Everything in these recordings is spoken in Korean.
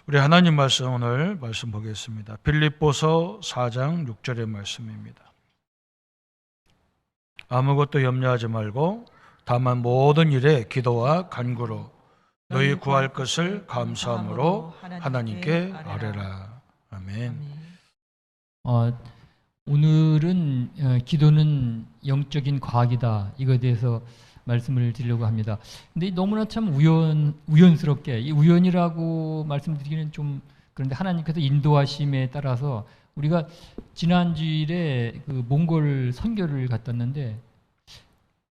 우리 하나님 말씀 오늘 말씀 보겠습니다. 빌립보서 4장 6절의 말씀입니다. 아무것도 염려하지 말고 다만 모든 일에 기도와 간구로 너희 구할 것을 감사함으로 하나님께 아뢰라. 아멘. 오늘은 기도는 영적인 과학이다, 이거에 대해서 말씀을 드리려고 합니다. 근데 너무나 참 우연스럽게, 이 우연이라고 말씀드리기는 좀 그런데 하나님께서 인도하심에 따라서 우리가 지난주일에 그 몽골 선교를 갔다 왔는데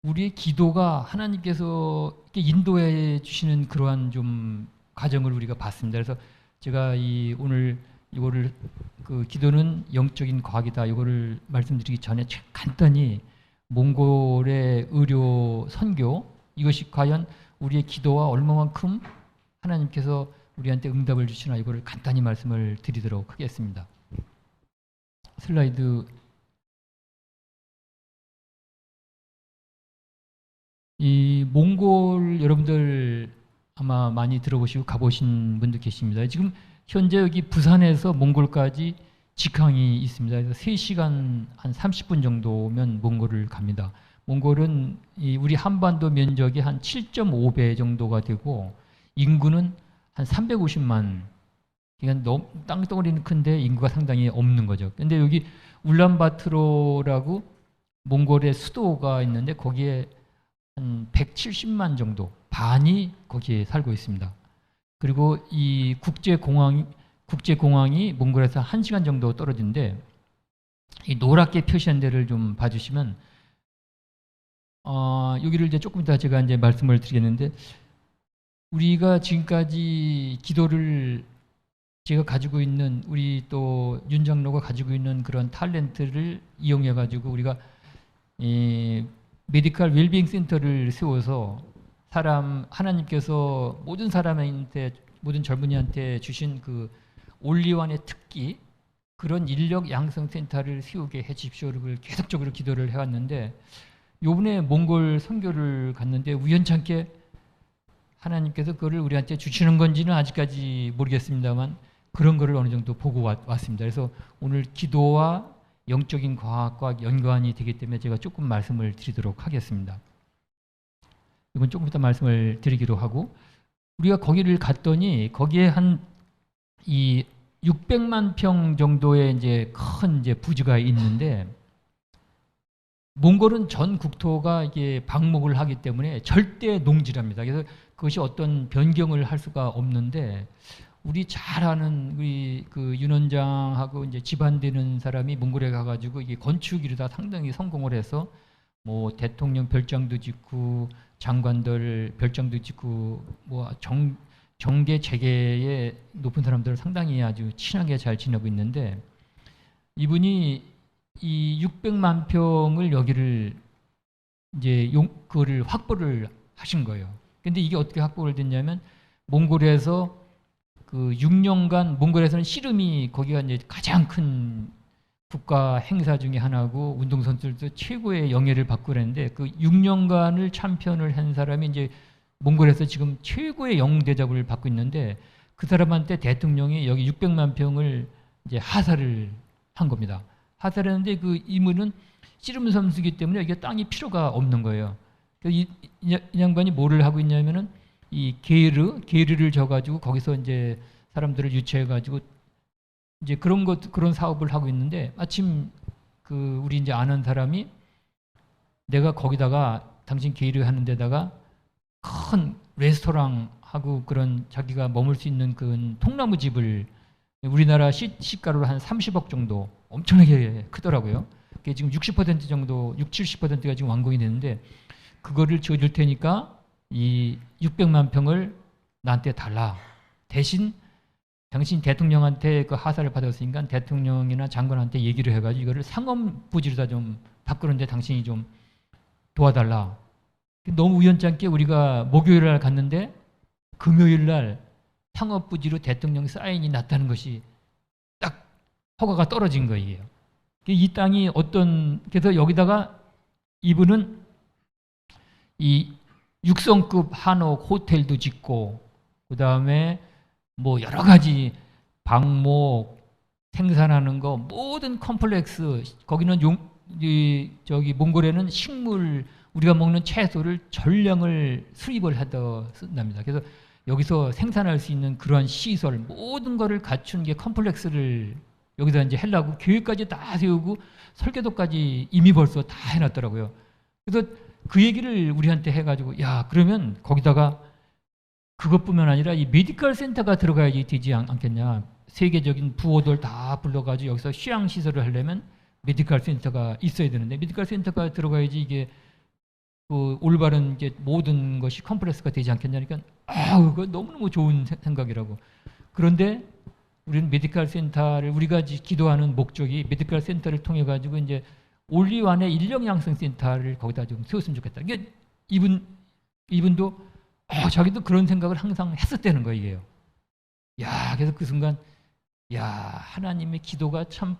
우리의 기도가 하나님께서 이렇게 인도해 주시는 그러한 좀 과정을 우리가 봤습니다. 그래서 제가 오늘 이거를 그 기도는 영적인 과학이다, 이거를 말씀드리기 전에 간단히 몽골의 의료 선교, 이것이 과연 우리의 기도와 얼마만큼 하나님께서 우리한테 응답을 주시나, 이거를 간단히 말씀을 드리도록 하겠습니다. 슬라이드. 이 몽골 여러분들 아마 많이 들어보시고 가보신 분도 계십니다. 지금 현재 여기 부산에서 몽골까지 직항이 있습니다. 그래서 3시간 한 30분 정도면 몽골을 갑니다. 몽골은 우리 한반도 면적이 한 7.5배 정도가 되고 인구는 한 350만. 그러니까 땅덩어리는 큰데 인구가 상당히 없는 거죠. 근데 여기 울란바토르라고 몽골의 수도가 있는데 거기에 한 170만 정도, 반이 거기에 살고 있습니다. 그리고 이 국제공항이 몽골에서 1시간 정도 떨어진데, 이 노랗게 표시한 데를 좀 봐주시면, 여기를 이제 조금 이따 제가 이제 말씀을 드리겠는데, 우리가 지금까지 기도를 제가 가지고 있는, 우리 또 윤 장로가 가지고 있는 그런 탤런트를 이용해 가지고 우리가 이 메디컬 웰빙 센터를 세워서 하나님께서 모든 사람한테, 모든 젊은이한테 주신 그 올리원의 특기, 그런 인력 양성 센터를 세우게 해 주십시오를 계속적으로 기도를 해왔는데, 요번에 몽골 선교를 갔는데 우연찮게 하나님께서 그거를 우리한테 주시는 건지는 아직까지 모르겠습니다만 그런 거를 어느 정도 보고 왔습니다. 그래서 오늘 기도와 영적인 과학과 연관이 되기 때문에 제가 조금 말씀을 드리도록 하겠습니다. 이건 조금 이따 말씀을 드리기로 하고, 우리가 거기를 갔더니 거기에 한 600만 평 정도의 이제 큰 이제 부지가 있는데, 몽골은 전 국토가 이게 방목을 하기 때문에 절대 농지랍니다. 그래서 그것이 어떤 변경을 할 수가 없는데, 우리 잘 아는 우리 그 윤 원장하고 이제 집안되는 사람이 몽골에 가가지고 이게 건축 이루다 상당히 성공을 해서 뭐 대통령 별장도 짓고 장관들 별장도 짓고 뭐 정계 재계의 높은 사람들 상당히 아주 친하게 잘 지내고 있는데, 이분이 이 600만 평을 여기를 이제 그거를 확보를 하신 거예요. 근데 이게 어떻게 확보를 됐냐면, 몽골에서 그 6년간, 몽골에서는 씨름이 거기가 이제 가장 큰 국가 행사 중에 하나고 운동선수들도 최고의 영예를 받고 그랬는데, 그 6년간을 챔피언을 한 사람이 이제 몽골에서 지금 최고의 영웅 대접을 받고 있는데, 그 사람한테 대통령이 여기 600만 평을 이제 하사를 한 겁니다. 하사를 했는데 그 이분은 씨름 선수이기 때문에 여기가 땅이 필요가 없는 거예요. 이 양반이 뭐를 하고 있냐면은 이 게르를 져가지고 거기서 이제 사람들을 유치해가지고 이제 그런 사업을 하고 있는데, 마침 그 우리 이제 아는 사람이 내가 거기다가 당신 게르 하는 데다가 큰 레스토랑하고 그런 자기가 머물 수 있는 그 통나무 집을, 우리나라 시가로 한 30억 정도, 엄청나게 크더라고요. 그게 지금 60% 정도, 70%가 지금 완공이 됐는데, 그거를 지어줄 테니까 이 600만 평을 나한테 달라. 대신 당신 대통령한테 그 하사를 받았으니까 대통령이나 장관한테 얘기를 해가지고 이거를 상업부지로다 좀 바꾸는데 당신이 좀 도와달라. 너무 우연찮게 우리가 목요일 날 갔는데 금요일 날 상업부지로 대통령 사인이 났다는 것이 딱 허가가 떨어진 거예요. 이 땅이 그래서 여기다가 이분은 이 6성급 한옥 호텔도 짓고, 그 다음에 뭐 여러 가지 방목, 생산하는 거 모든 컴플렉스 거기는 저기 몽골에는 식물 우리가 먹는 채소를 전량을 수입을 하다 쓴답니다. 그래서 여기서 생산할 수 있는 그러한 시설 모든 거를 갖춘 게 컴플렉스를 여기다 이제 하려고 계획까지 다 세우고 설계도까지 이미 벌써 다 해놨더라고요. 그래서 그 얘기를 우리한테 해가지고 야 그러면 거기다가 그것뿐만 아니라 이 메디컬 센터가 들어가야지 되지 않겠냐. 세계적인 부호들 다 불러가지고 여기서 휴양 시설을 하려면 메디컬 센터가 있어야 되는데 메디컬 센터가 들어가야지 이게 그 올바른 이제 모든 것이 컴플렉스가 되지 않겠냐니까 그거 너무너무 좋은 생각이라고. 그런데 우리는 메디컬 센터를 우리가 기도하는 목적이 메디컬 센터를 통해 가지고 이제 올리완의 인력 양성 센터를 거기다 좀 세웠으면 좋겠다. 이게 이분도 자기도 그런 생각을 항상 했었다는 거예요. 이게요. 야, 그래서 그 순간 야, 하나님의 기도가 참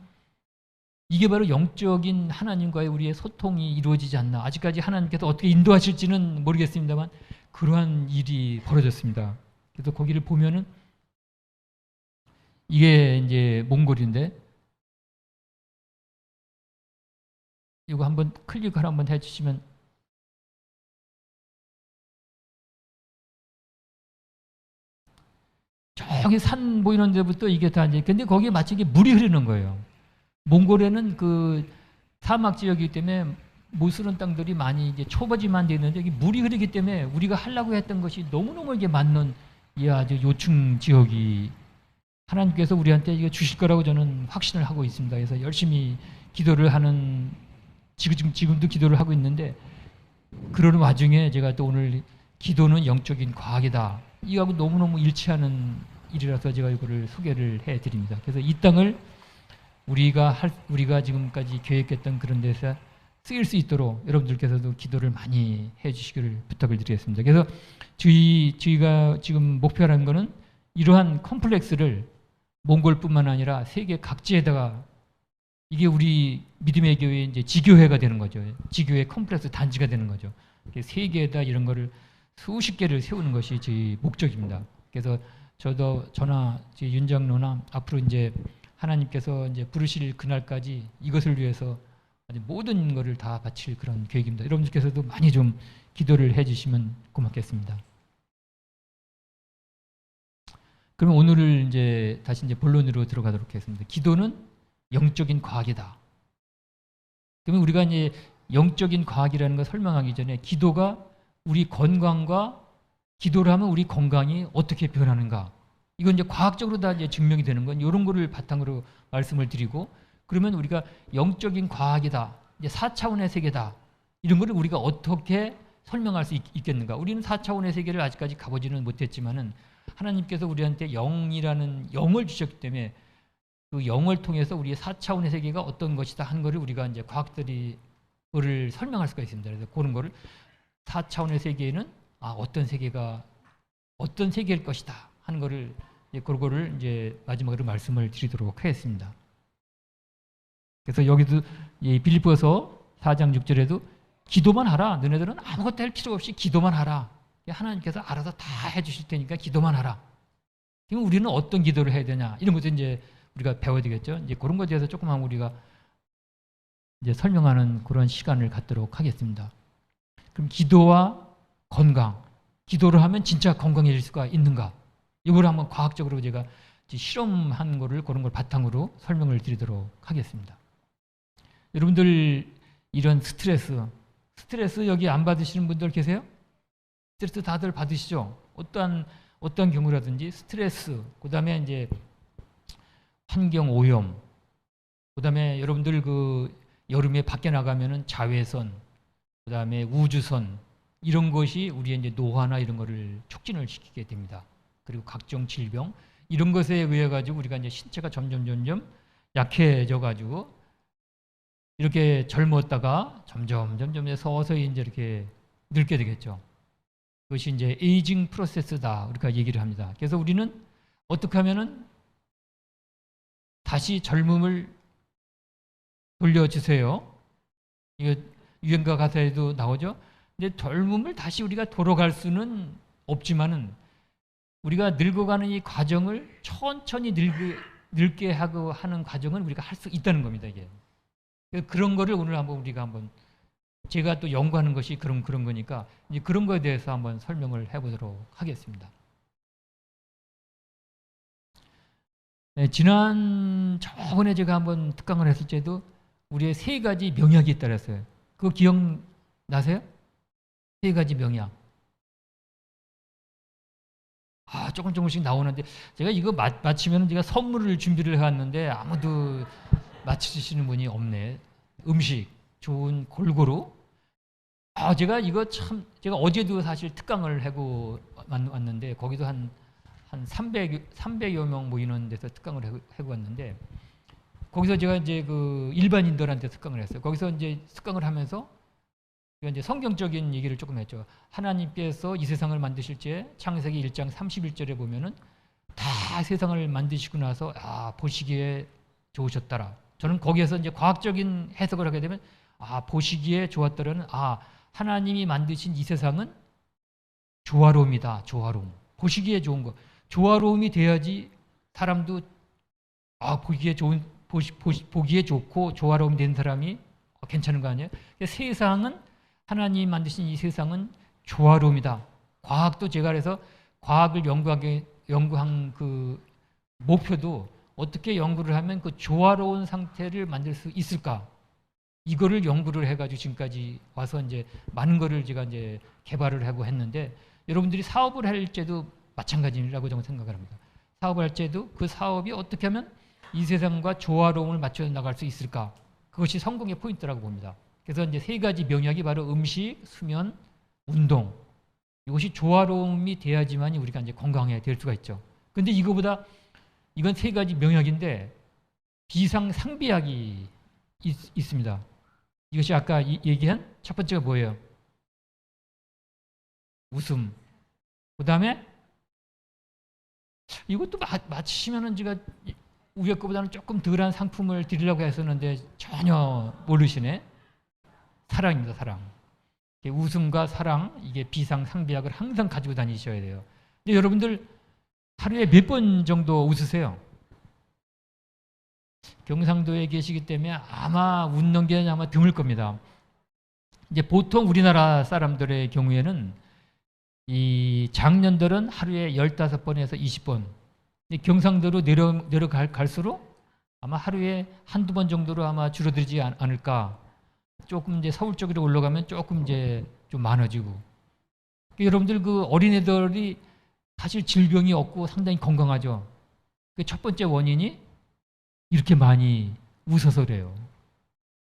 이게 바로 영적인 하나님과의 우리의 소통이 이루어지지 않나. 아직까지 하나님께서 어떻게 인도하실지는 모르겠습니다만 그러한 일이 벌어졌습니다. 그래서 거기를 보면은 이게 이제 몽골인데 이거 한번 클릭을 한번 해주시면 저기 산 보이는 데부터 이게 다 이제 근데 거기에 마치 이게 물이 흐르는 거예요. 몽골에는 그 사막 지역이기 때문에 무스른 땅들이 많이 이제 초보지만 되어 있는데 여기 물이 흐르기 때문에 우리가 하려고 했던 것이 너무너무 이게 맞는 이 아주 요충 지역이 하나님께서 우리한테 이거 주실 거라고 저는 확신을 하고 있습니다. 그래서 열심히 기도를 하는 지금도 기도를 하고 있는데 그러는 와중에 제가 또 오늘 기도는 영적인 과학이다. 이거하고 너무너무 일치하는 일이라서 제가 이거를 소개를 해드립니다. 그래서 이 땅을 우리가 지금까지 계획했던 그런 데서 쓰일 수 있도록 여러분들께서도 기도를 많이 해주시기를 부탁을 드리겠습니다. 그래서 저희가 지금 목표라는 것은 이러한 컴플렉스를 몽골뿐만 아니라 세계 각지에다가 이게 우리 믿음의 교회의 이제 지교회가 되는 거죠. 지교회 컴플렉스 단지가 되는 거죠. 세계에다 이런 거를 수십 개를 세우는 것이 저희 목적입니다. 그래서 저나 윤 장로나 앞으로 이제 하나님께서 이제 부르실 그날까지 이것을 위해서 모든 것을 다 바칠 그런 계획입니다. 여러분들께서도 많이 좀 기도를 해주시면 고맙겠습니다. 그럼 오늘을 이제 다시 이제 본론으로 들어가도록 하겠습니다. 기도는 영적인 과학이다. 그러면 우리가 이제 영적인 과학이라는 걸 설명하기 전에 기도가 우리 건강과 기도를 하면 우리 건강이 어떻게 변하는가? 이건 이제 과학적으로 다 이제 증명이 되는 건 이런 거를 바탕으로 말씀을 드리고 그러면 우리가 영적인 과학이다. 이제 4차원의 세계다. 이런 거를 우리가 어떻게 설명할 수 있겠는가? 우리는 4차원의 세계를 아직까지 가보지는 못했지만은 하나님께서 우리한테 영이라는 영을 주셨기 때문에 그 영을 통해서 우리의 4차원의 세계가 어떤 것이다 하는 거를 우리가 이제 과학들이 그를 설명할 수가 있습니다. 그래서 그런 거를 4차원의 세계에는 어떤 세계가 어떤 세계일 것이다 하는 거를 그거를 이제 마지막으로 말씀을 드리도록 하겠습니다. 그래서 여기도 빌립보서 4장 6절에도 기도만 하라. 너네들은 아무것도 할 필요 없이 기도만 하라. 하나님께서 알아서 다 해주실 테니까 기도만 하라. 그럼 우리는 어떤 기도를 해야 되냐? 이런 것도 이제 우리가 배워야 되겠죠. 이제 그런 것에 대해서 조금만 우리가 이제 설명하는 그런 시간을 갖도록 하겠습니다. 그럼 기도와 건강, 기도를 하면 진짜 건강해질 수가 있는가? 이걸 한번 과학적으로 제가 실험한 거를 그런 걸 바탕으로 설명을 드리도록 하겠습니다. 여러분들 이런 스트레스 여기 안 받으시는 분들 계세요? 스트레스 다들 받으시죠? 어떤 경우라든지 스트레스, 그다음에 이제 환경 오염, 그다음에 여러분들 그 여름에 밖에 나가면은 자외선, 그다음에 우주선 이런 것이 우리의 이제 노화나 이런 거를 촉진을 시키게 됩니다. 그리고 각종 질병 이런 것에 의해 가지고 우리가 이제 신체가 점점 약해져 가지고 이렇게 젊었다가 점점 서서히 이제 이렇게 늙게 되겠죠. 그것이 이제 에이징 프로세스다 우리가 얘기를 합니다. 그래서 우리는 어떻게 하면은 다시 젊음을 돌려주세요. 이거 유행가 가사에도 나오죠. 근데 젊음을 다시 우리가 돌아갈 수는 없지만은 우리가 늙어가는 이 과정을 천천히 늙게 하고 하는 과정은 우리가 할 수 있다는 겁니다. 이게 그런 거를 오늘 한번 우리가 한번 제가 또 연구하는 것이 그런 거니까 이제 그런 거에 대해서 한번 설명을 해보도록 하겠습니다. 네, 저번에 제가 한번 특강을 했을 때도 우리의 3가지 명약이 있다 그랬어요. 그거 기억나세요? 3가지 명약. 조금씩 나오는데 제가 이거 마치면 제가 선물을 준비를 해왔는데 아무도 맞추시는 분이 없네. 음식, 좋은 골고루. 제가 이거 제가 어제도 사실 특강을 하고 왔는데 거기도 한 300여 명 모이는 데서 특강을 하고 왔는데 거기서 제가 이제 그 일반인들한테 특강을 했어요. 거기서 이제 특강을 하면서 이제 성경적인 얘기를 조금 했죠. 하나님께서 이 세상을 만드실 때 창세기 1장 31절에 보면은 다 세상을 만드시고 나서 보시기에 좋으셨더라. 저는 거기에서 이제 과학적인 해석을 하게 되면 보시기에 좋았더라는 하나님이 만드신 이 세상은 조화로움이다. 조화로움. 보시기에 좋은 거. 조화로움이 돼야지 사람도 보기에 좋고 조화로움 된 사람이 괜찮은 거 아니에요? 세상은 하나님 만드신 이 세상은 조화로움이다. 과학도 제가 그래서 과학을 연구한 그 목표도 어떻게 연구를 하면 그 조화로운 상태를 만들 수 있을까? 이거를 연구를 해가지고 지금까지 와서 이제 많은 거를 제가 이제 개발을 하고 했는데 여러분들이 사업을 할 때도 마찬가지라고 저는 생각을 합니다. 사업을 할 때도 그 사업이 어떻게 하면 이 세상과 조화로움을 맞춰 나갈 수 있을까? 그것이 성공의 포인트라고 봅니다. 그래서 이제 3가지 명약이 바로 음식, 수면, 운동. 이것이 조화로움이 돼야지만 우리가 이제 건강해야 될 수가 있죠. 근데 이건 3가지 명약인데 비상상비약이 있습니다. 이것이 아까 얘기한 첫 번째가 뭐예요? 웃음. 그 다음에 이것도 마치시면은 제가 위에 거보다는 조금 덜한 상품을 드리려고 했었는데 전혀 모르시네. 사랑입니다. 사랑. 웃음과 사랑, 이게 비상상비약을 항상 가지고 다니셔야 돼요. 근데 여러분들 하루에 몇 번 정도 웃으세요? 경상도에 계시기 때문에 아마 웃는 게 아마 드물 겁니다. 이제 보통 우리나라 사람들의 경우에는 이 장년들은 하루에 15번에서 20번. 경상도로 내려갈수록 아마 하루에 한두 번 정도로 아마 줄어들지 않을까. 조금 이제 서울 쪽으로 올라가면 조금 이제 좀 많아지고. 여러분들 그 어린애들이 사실 질병이 없고 상당히 건강하죠. 그 첫 번째 원인이 이렇게 많이 웃어서 그래요.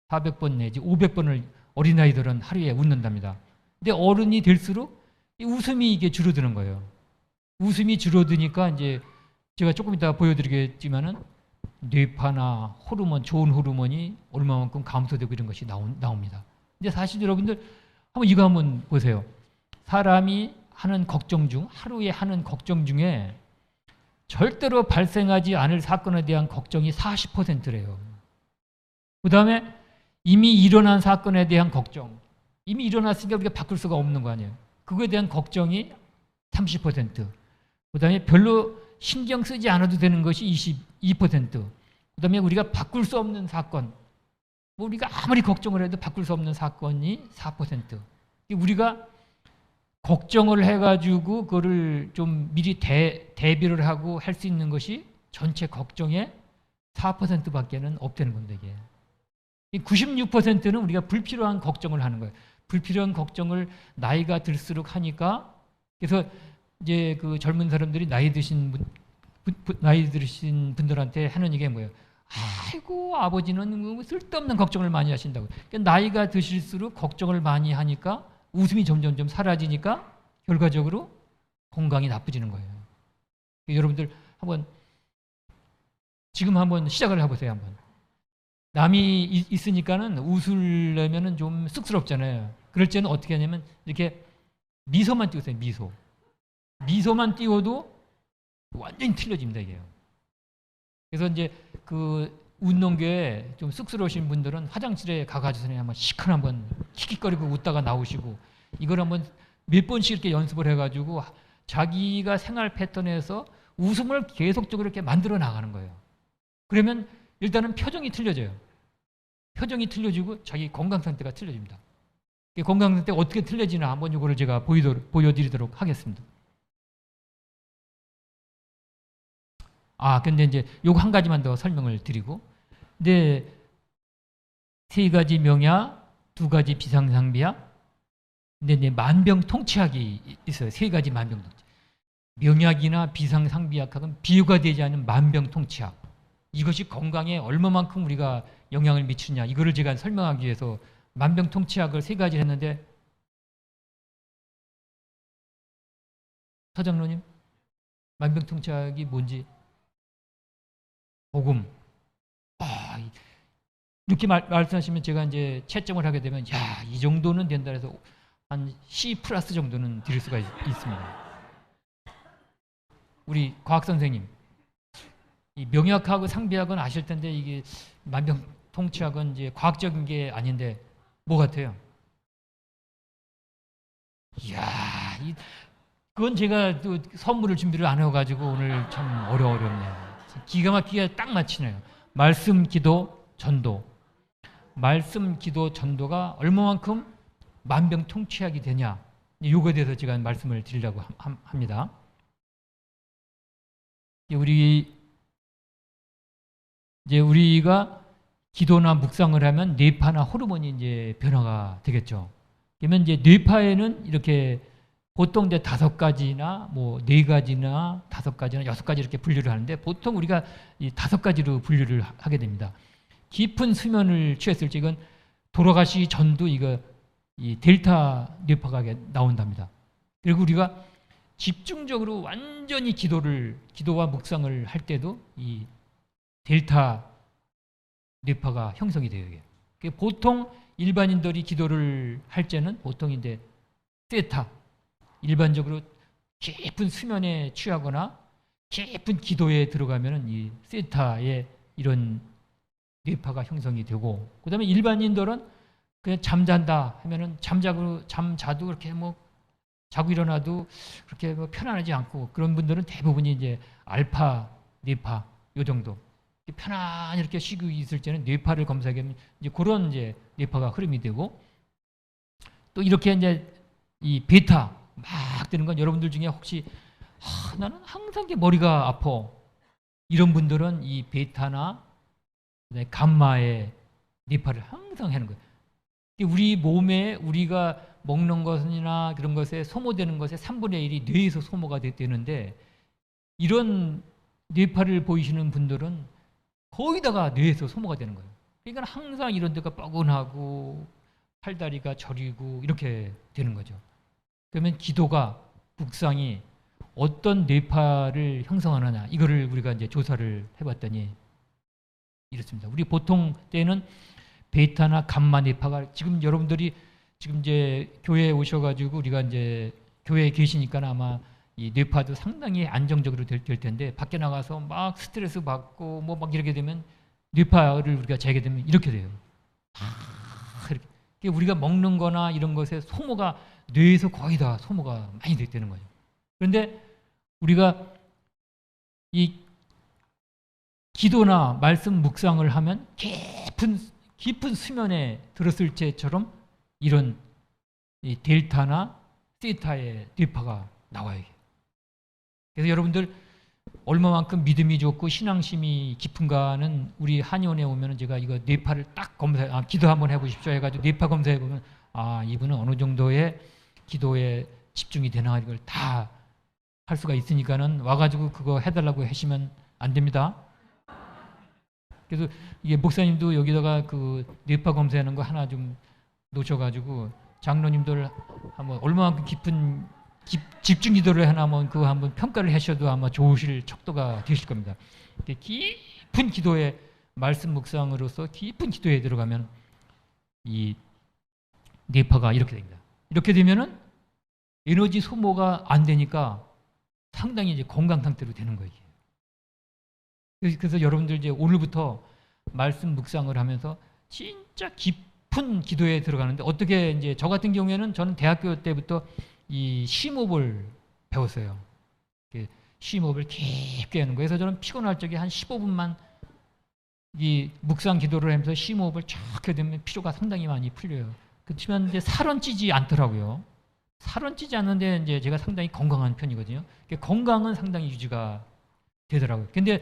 400번 내지 500번을 어린아이들은 하루에 웃는답니다. 근데 어른이 될수록 이 웃음이 이게 줄어드는 거예요. 웃음이 줄어드니까 이제 제가 조금 이따 보여드리겠지만은 뇌파나 호르몬, 좋은 호르몬이 얼마만큼 감소되고 이런 것이 나옵니다. 근데 사실 여러분들 이거 한번 보세요. 사람이 하는 걱정 중, 하루에 하는 걱정 중에 절대로 발생하지 않을 사건에 대한 걱정이 40%래요. 그 다음에 이미 일어난 사건에 대한 걱정. 이미 일어났으니까 우리가 바꿀 수가 없는 거 아니에요. 그거에 대한 걱정이 30%. 그 다음에 별로 신경 쓰지 않아도 되는 것이 22%. 그 다음에 우리가 바꿀 수 없는 사건. 우리가 아무리 걱정을 해도 바꿀 수 없는 사건이 4%. 우리가 걱정을 해가지고 그거를 좀 미리 대비를 하고 할 수 있는 것이 전체 걱정의 4%밖에는 없다는 건데 이게. 96%는 우리가 불필요한 걱정을 하는 거예요. 불필요한 걱정을 나이가 들수록 하니까 그래서 이제 그 젊은 사람들이 나이 드신 분들한테 하는 얘기가 뭐예요? 아이고 아버지는 쓸데없는 걱정을 많이 하신다고. 그러니까 나이가 드실수록 걱정을 많이 하니까 웃음이 점점점 사라지니까 결과적으로 건강이 나빠지는 거예요. 여러분들 지금 한번 시작을 해보세요. 한번. 남이 있으니까는 웃으려면은 좀 쑥스럽잖아요. 그럴 때는 어떻게 하냐면 이렇게 미소만 띄우세요. 미소만 띄워도 완전히 틀려집니다. 이게요. 그래서 이제 그 웃는 게 좀 쑥스러우신 분들은 화장실에 가가지고 한번 시큰 한번 킥킥거리고 웃다가 나오시고 이걸 한번 몇 번씩 이렇게 연습을 해가지고 자기가 생활 패턴에서 웃음을 계속적으로 이렇게 만들어 나가는 거예요. 그러면 일단은 표정이 틀려져요. 표정이 틀려지고 자기 건강 상태가 틀려집니다. 건강 상태가 어떻게 틀려지나 한번 이거를 제가 보여드리도록 하겠습니다. 근데 이제 요거 한 가지만 더 설명을 드리고, 근데 세 가지 명약, 두 가지 비상상비약, 근데 이제 만병통치약이 있어요. 세 가지 만병통치약. 명약이나 비상상비약하고는 비교가 되지 않는 만병통치약. 이것이 건강에 얼마만큼 우리가 영향을 미치느냐, 이거를 제가 설명하기 위해서 만병통치약을 세 가지 했는데, 서장로님, 만병통치약이 뭔지 복음. 이렇게 말씀하시면 제가 이제 채점을 하게 되면 이 정도는 된다 해서 한 C+ 정도는 드릴 수가 있습니다. 우리 과학 선생님, 이 명약하고 상비약은 아실 텐데 이게 만병통치약은 이제 과학적인 게 아닌데 뭐 같아요? 그건 제가 또 선물을 준비를 안 해가지고 오늘 참 어렵네요. 기가 막히게 딱 맞히네요. 말씀, 기도, 전도. 말씀, 기도, 전도가 얼마만큼 만병통치약이 되냐, 요거에 대해서 제가 말씀을 드리려고 합니다. 우리가 기도나 묵상을 하면 뇌파나 호르몬이 이제 변화가 되겠죠. 그러면 이제 뇌파에는 이렇게 보통 이제 5가지나 뭐 4가지나 5가지나 6가지 이렇게 분류를 하는데, 보통 우리가 이 5가지로 분류를 하게 됩니다. 깊은 수면을 취했을 때 이건 돌아가시기 전도 이 델타 뇌파가 나온답니다. 그리고 우리가 집중적으로 완전히 기도와 묵상을 할 때도 이 델타 뇌파가 형성이 돼요. 이게 보통 일반인들이 기도를 할 때는 보통 이제 세타, 일반적으로 깊은 수면에 취하거나 깊은 기도에 들어가면은 이 세타의 이런 뇌파가 형성이 되고, 그다음에 일반인들은 그냥 잠잔다 하면은 잠자도 그렇게 뭐 자고 일어나도 그렇게 뭐 편안하지 않고, 그런 분들은 대부분이 이제 알파 뇌파 요 정도 편안히 이렇게 쉬고 있을 때는 뇌파를 검사하면 이제 그런 이제 뇌파가 흐름이 되고, 또 이렇게 이제 이 베타 막 되는 건 여러분들 중에 혹시 나는 항상 머리가 아파, 이런 분들은 이 베타나 감마의 뇌파를 항상 하는 거예요. 우리 몸에 우리가 먹는 것이나 그런 것에 소모되는 것의 3분의 1이 뇌에서 소모가 되는데, 이런 뇌파를 보이시는 분들은 거의 다가 뇌에서 소모가 되는 거예요. 그러니까 항상 이런 데가 뻐근하고 팔다리가 저리고 이렇게 되는 거죠. 그러면 기도가, 묵상이 어떤 뇌파를 형성하느냐, 이거를 우리가 이제 조사를 해봤더니 이렇습니다. 우리 보통 때는 베타나 감마 뇌파가, 지금 여러분들이 지금 이제 교회에 오셔가지고 우리가 이제 교회에 계시니까 아마 이 뇌파도 상당히 안정적으로 될 텐데, 밖에 나가서 막 스트레스 받고 뭐 막 이렇게 되면 뇌파를 우리가 재게 되면 이렇게 돼요. 이렇게 우리가 먹는 거나 이런 것에 소모가 뇌에서 거의 다 소모가 많이 되는 거죠. 그런데 우리가 이 기도나 말씀 묵상을 하면 깊은 수면에 들었을 때처럼 이런 이 델타나 세타의 뇌파가 나와요. 그래서 여러분들 얼마만큼 믿음이 좋고 신앙심이 깊은가는 우리 한의원에 오면 제가 이거 뇌파를 딱 기도 한번 해보십시오 해가지고 뇌파 검사해 보면 이분은 어느 정도의 기도에 집중이 되나, 이걸 다 할 수가 있으니까는 와가지고 그거 해달라고 하시면 안 됩니다. 그래서 이게 목사님도 여기다가 그 뇌파 검사하는 거 하나 좀 놓으셔가지고 장로님들 한번 얼마만큼 깊은 집중 기도를 해나면 그거 한번 평가를 하셔도 아마 좋으실 척도가 되실 겁니다. 깊은 기도에, 말씀 묵상으로서 깊은 기도에 들어가면 이 뇌파가 이렇게 됩니다. 이렇게 되면은 에너지 소모가 안 되니까 상당히 이제 건강 상태로 되는 거예요. 그래서 여러분들 이제 오늘부터 말씀 묵상을 하면서 진짜 깊은 기도에 들어가는데, 어떻게 이제 저 같은 경우에는 저는 대학교 때부터 이 심호흡을 배웠어요. 심호흡을 깊게 하는 거예요. 그래서 저는 피곤할 적에 한 15분만 이 묵상 기도를 하면서 심호흡을 쫙 하게 되면 피로가 상당히 많이 풀려요. 그렇지만 이제 살은 찌지 않더라고요. 살은 찌지 않는데 이제 제가 상당히 건강한 편이거든요. 건강은 상당히 유지가 되더라고요. 근데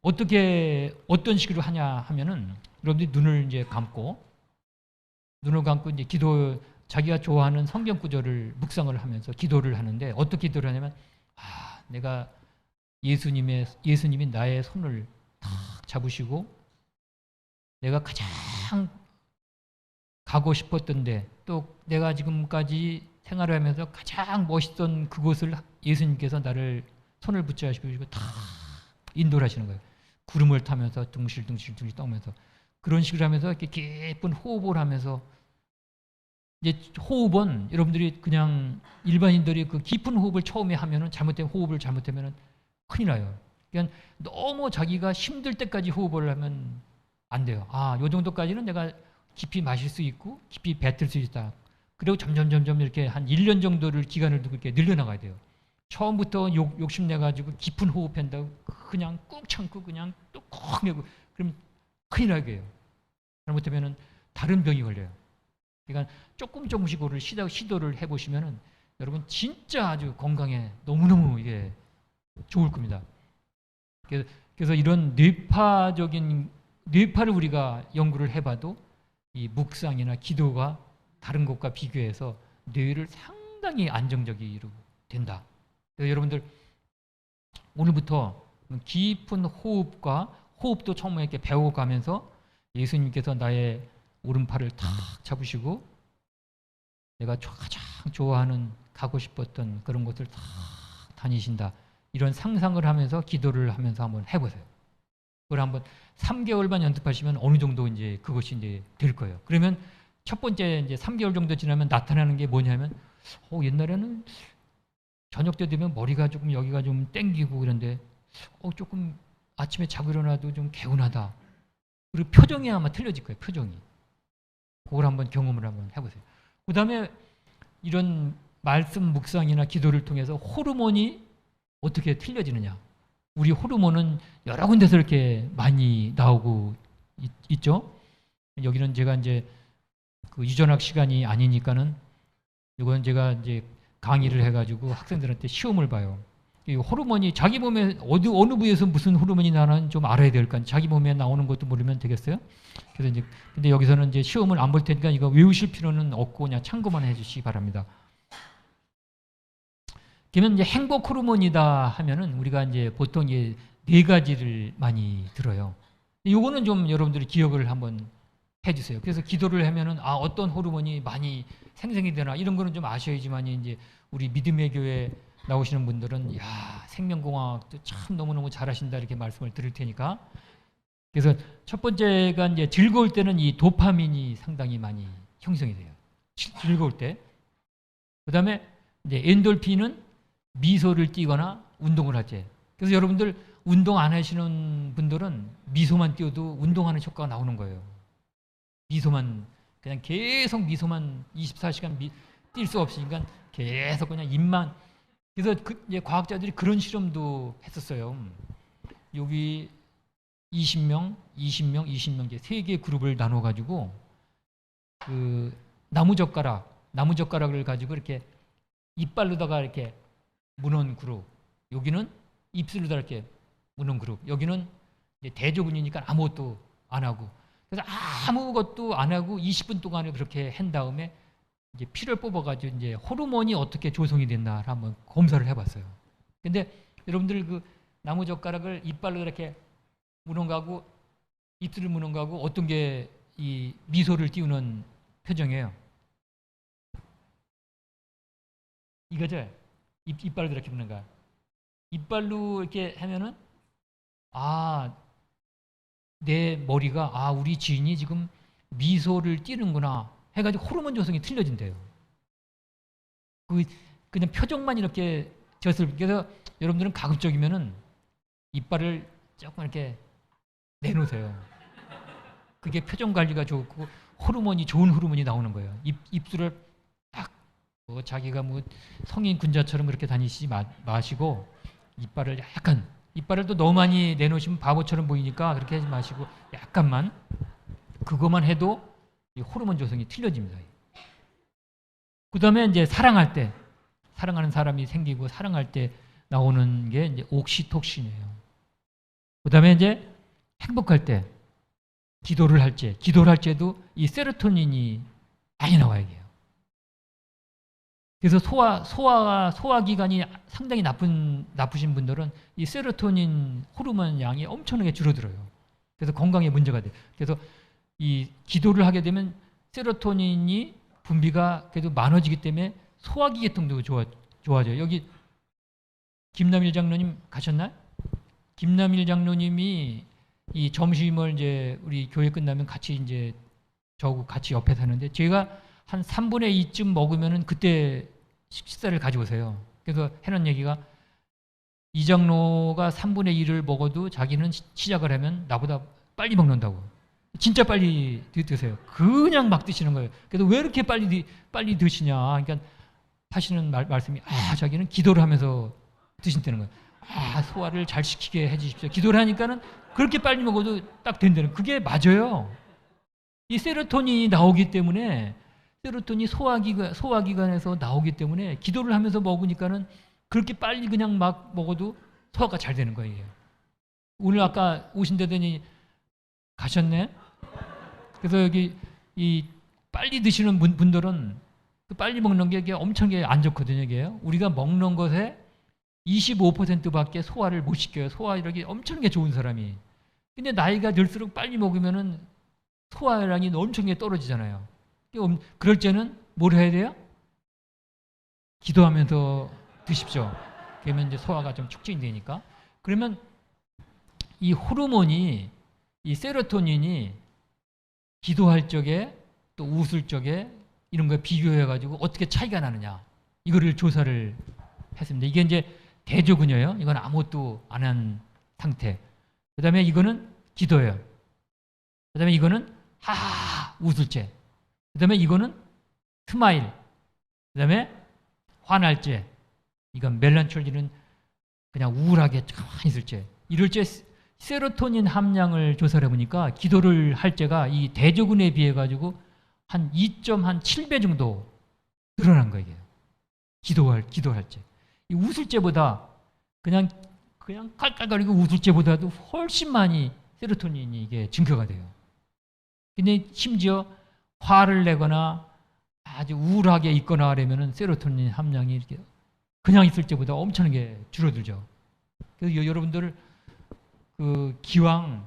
어떤 식으로 하냐 하면은 여러분들이 눈을 이제 감고 이제 자기가 좋아하는 성경 구절을 묵상을 하면서 기도를 하는데 어떻게 기도를 하냐면 내가 예수님이 나의 손을 탁 잡으시고 내가 가장 가고 싶었던데 또 내가 지금까지 생활을 하면서 가장 멋있던 그곳을 예수님께서 나를 손을 붙잡으시고 탁 인도를 하시는 거예요. 구름을 타면서 둥실둥실 떠면서 그런 식으로 하면서 이렇게 깊은 호흡을 하면서 이제 호흡은 여러분들이 그냥 일반인들이 그 깊은 호흡을 처음에 하면은 호흡을 잘못하면은 큰일 나요. 그러니까 너무 자기가 힘들 때까지 호흡을 하면 안 돼요. 요 정도까지는 내가 깊이 마실 수 있고 깊이 뱉을 수 있다. 그리고 점점 이렇게 한 1년 정도를 기간을 두고 이렇게 늘려나가야 돼요. 처음부터 욕심내가지고 깊은 호흡한다고 그냥 꾹 참고 그냥 또 콕 내고 그럼 큰일 나게 해요. 잘못하면은 다른 병이 걸려요. 그러니까 조금씩을 시도를 해보시면은 여러분 진짜 아주 건강에 너무너무 이게 좋을 겁니다. 그래서 이런 뇌파를 우리가 연구를 해봐도 이 묵상이나 기도가 다른 것과 비교해서 뇌를 상당히 안정적으로 된다. 그래서 여러분들 오늘부터 깊은 호흡도 처음에 이렇게 배워가면서 예수님께서 나의 오른팔을 탁 잡으시고 내가 가장 좋아하는 가고 싶었던 그런 곳을 탁 다니신다. 이런 상상을 하면서 기도를 하면서 한번 해보세요. 그걸 한번 3개월만 연습하시면 어느 정도 이제 그것이 이제 될 거예요. 그러면 첫 번째 이제 3개월 정도 지나면 나타나는 게 뭐냐면 옛날에는 저녁 때 되면 머리가 조금 여기가 좀 땡기고 그런데 조금 아침에 자고 일어나도 좀 개운하다. 그리고 표정이 아마 틀려질 거예요. 표정이. 그걸 한번 경험을 한번 해보세요. 그 다음에 이런 말씀 묵상이나 기도를 통해서 호르몬이 어떻게 틀려지느냐. 우리 호르몬은 여러 군데서 이렇게 많이 나오고 있죠. 여기는 제가 이제 그 유전학 시간이 아니니까는 이건 제가 이제 강의를 해가지고 학생들한테 시험을 봐요. 이 호르몬이 자기 몸에 어느 부위에서 무슨 호르몬이 나는지 좀 알아야 될까? 자기 몸에 나오는 것도 모르면 되겠어요? 그래서 이제 근데 여기서는 이제 시험을 안 볼 테니까 이거 외우실 필요는 없고 그냥 참고만 해주시기 바랍니다. 그러면 이제 행복 호르몬이다 하면은 우리가 이제 보통 이제 4가지를 많이 들어요. 요거는 좀 여러분들이 기억을 한번 해주세요. 그래서 기도를 하면은 어떤 호르몬이 많이 생성이 되나 이런 거는 좀 아셔야지만 이제 우리 믿음의 교회 나오시는 분들은 생명공학도 참 너무너무 잘하신다 이렇게 말씀을 드릴 테니까. 그래서 첫 번째가 이제 즐거울 때는 이 도파민이 상당히 많이 형성이 돼요. 즐거울 때. 그다음에 이제 엔돌핀은 미소를 띠거나 운동을 할 때. 그래서 여러분들 운동 안 하시는 분들은 미소만 띄워도 운동하는 효과가 나오는 거예요. 미소만 그냥 계속 미소만 24시간 뛸 수 없으니까 계속 그냥 입만. 그래서 이제 과학자들이 그런 실험도 했었어요. 여기 20명 이제 3개의 그룹을 나눠 가지고 그 나무젓가락을 가지고 이렇게 이빨로다가 이렇게 무는 그룹. 여기는 입술로다 이렇게 무는 그룹. 여기는 이제 대조군이니까 아무것도 안 하고. 그래서 아무것도 안 하고 20분 동안에 그렇게 한 다음에 이제 피를 뽑아가지고 이제 호르몬이 어떻게 조성이 됐나를 한번 검사를 해봤어요. 근데 여러분들 그 나무젓가락을 이빨로 이렇게 무는 거하고 입술을 무는 거하고 어떤 게 이 미소를 띄우는 표정이에요? 이거죠? 이빨로 이렇게 무는 거야. 이빨로 이렇게 하면은 내 머리가 우리 지인이 지금 미소를 띠는구나 해가지고 호르몬 조성이 틀려진대요. 그냥 표정만 이렇게 그래서 여러분들은 가급적이면은 이빨을 조금 이렇게 내놓으세요. 그게 표정 관리가 좋고 좋은 호르몬이 나오는 거예요. 입술을 딱 자기가 성인 군자처럼 그렇게 다니시지 마시고 이빨을 약간, 이빨을 또 너무 많이 내놓으시면 바보처럼 보이니까 그렇게 하지 마시고 약간만, 그것만 해도 이 호르몬 조성이 틀려집니다. 그 다음에 이제 사랑할 때, 사랑하는 사람이 생기고 사랑할 때 나오는 게 이제 옥시톡신이에요. 그 다음에 이제 행복할 때, 기도를 할 때도 이 세로토닌이 많이 나와야 돼요. 그래서 소화기관이 상당히 나쁘신 분들은 이 세로토닌 호르몬 양이 엄청나게 줄어들어요. 그래서 건강에 문제가 돼요. 그래서 이 기도를 하게 되면 세로토닌이 분비가 그래도 많아지기 때문에 소화기 계통도 좋아져요. 여기 김남일 장로님 가셨나요? 김남일 장로님이 이 점심을 이제 우리 교회 끝나면 같이 이제 저하고 같이 옆에 사는데 제가 한 3분의 2쯤 먹으면은 그때 식사를 가져오세요. 그래서 해놓은 얘기가 이 장로가 3분의 1을 먹어도 자기는 시작을 하면 나보다 빨리 먹는다고. 진짜 빨리 드세요. 그냥 막 드시는 거예요. 그래서 왜 이렇게 빨리 드시냐. 그러니까 하시는 말씀이 자기는 기도를 하면서 드신다는 거예요. 소화를 잘 시키게 해주십시오. 기도를 하니까는 그렇게 빨리 먹어도 딱 된다는, 그게 맞아요. 이 세로토닌이 나오기 때문에, 세로토닌이 소화기관에서 나오기 때문에 기도를 하면서 먹으니까는 그렇게 빨리 그냥 막 먹어도 소화가 잘 되는 거예요. 오늘 아까 오신다더니 가셨네? 그래서 여기 이 빨리 드시는 분들은 그 빨리 먹는 게 이게 엄청 안 좋거든요. 이게 우리가 먹는 것에 25%밖에 소화를 못 시켜요. 소화력이 엄청나게 좋은 사람이. 근데 나이가 들수록 빨리 먹으면은 소화량이 엄청나게 떨어지잖아요. 그럴 때는 뭘 해야 돼요? 기도하면서 드십시오. 그러면 이제 소화가 좀 촉진이 되니까. 그러면 이 호르몬이, 이 세로토닌이 기도할 적에 또 웃을 적에 이런 거 비교해가지고 어떻게 차이가 나느냐. 이거를 조사를 했습니다. 이게 이제 대조군요예요. 이건 아무것도 안 한 상태. 그 다음에 이거는 기도예요. 그 다음에 이거는 웃을 때. 그 다음에 이거는 스마일. 그 다음에 화날 때. 이건 멜란촐린은 그냥 우울하게 가만히 있을 때. 이럴 때 세로토닌 함량을 조사를 해보니까 기도를 할 때가 이 대조군에 비해 가지고 한 2.7배 정도 늘어난 거예요. 기도할 때. 이 웃을 때보다 그냥 깔깔거리고 웃을 때보다도 훨씬 많이 세로토닌이 이게 증가가 돼요. 근데 심지어 화를 내거나 아주 우울하게 있거나 하려면은 세로토닌 함량이 이렇게 그냥 있을 때보다 엄청나게 줄어들죠. 그래서 여러분들 그 기왕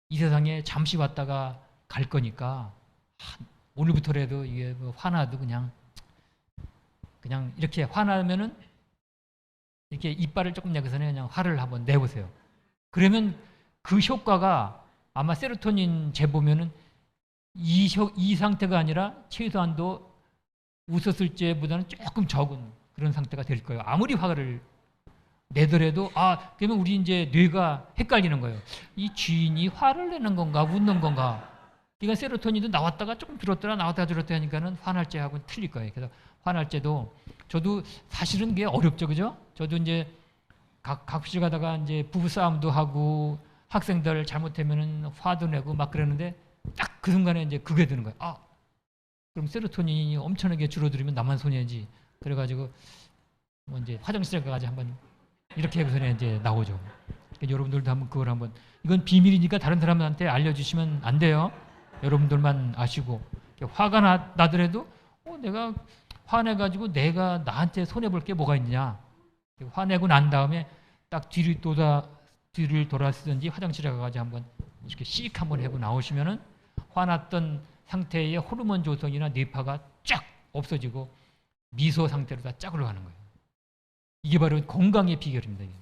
이 세상에 잠시 왔다가 갈 거니까 오늘부터라도 이게 뭐 화나도 그냥 이렇게 화나면은 이렇게 이빨을 조금 내고서는 그냥 화를 한번 내보세요. 그러면 그 효과가 아마 세로토닌 재보면은 이 상태가 아니라 최소한도 웃었을 때보다는 조금 적은 그런 상태가 될 거예요. 아무리 화를 내더라도 그러면 우리 이제 뇌가 헷갈리는 거예요. 이 주인이 화를 내는 건가 웃는 건가. 그러니까 세로토닌도 나왔다가 조금 줄었더라 나왔다가 줄었다 하니까는 화날 때하고는 틀릴 거예요. 그래서 화날 때도 저도 사실은 그게 어렵죠, 그죠? 저도 이제 각실 가다가 이제 부부 싸움도 하고 학생들 잘못하면은 화도 내고 막 그러는데 딱 그 순간에 이제 그게 드는 거예요. 그럼 세로토닌이 엄청나게 줄어들면 나만 손해지. 그래가지고 뭐 이제 화장실에 가가지고 한번 이렇게 해서 이제 나오죠. 그러니까 여러분들도 한번 그걸 한번, 이건 비밀이니까 다른 사람한테 알려주시면 안 돼요. 여러분들만 아시고. 화가 나더라도 내가 화내가지고 내가 나한테 손해볼 게 뭐가 있냐. 화내고 난 다음에 딱 뒤를 돌아서든지 화장실에 가가지고 한번 이렇게 씩 한번 해고 나오시면은 화났던 상태의 호르몬 조성이나 뇌파가 쫙 없어지고 미소 상태로 다 쫙 올라가는 거예요. 이게 바로 건강의 비결입니다. 이게.